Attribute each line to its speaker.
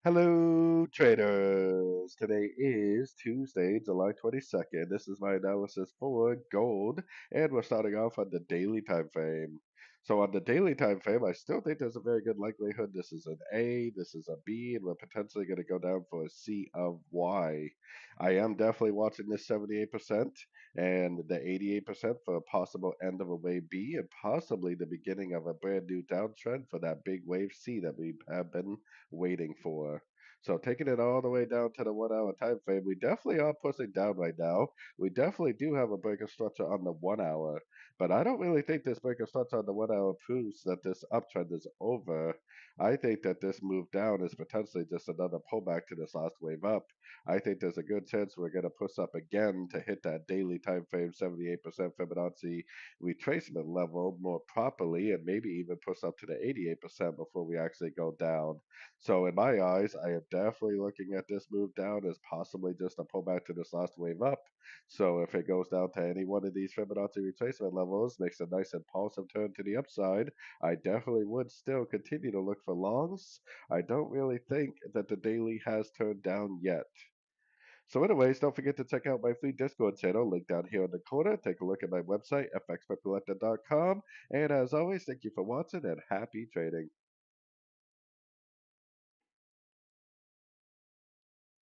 Speaker 1: Hello, traders. Today is Tuesday, July 22nd. This is my analysis for gold, and we're starting off on the daily time frame. So on the daily time frame, I still think there's a very good likelihood this is an A, this is a B, and we're potentially going to go down for a C of Y. I am definitely watching this 78% and the 88% for a possible end of a wave B and possibly the beginning of a brand new downtrend for that big wave C that we have been waiting for. So taking it all the way down to the 1 hour time frame, we definitely are pushing down right now. We definitely do have a breaker structure on the 1 hour, but I don't really think this breaker structure on the 1 hour proves that this uptrend is over. I think that this move down is potentially just another pullback to this last wave up. I think there's a good chance we're going to push up again to hit that daily time frame 78% Fibonacci retracement level more properly and maybe even push up to the 88% before we actually go down. So in my eyes, I am definitely looking at this move down as possibly just a pullback to this last wave up. So if it goes down to any one of these Fibonacci retracement levels, makes a nice impulsive turn to the upside, I definitely would still continue to look for longs. I don't really think that the daily has turned down yet. So anyways, don't forget to check out my free Discord channel, link down here in the corner. Take a look at my website, fxpipcollector.com. And as always, thank you for watching and happy trading.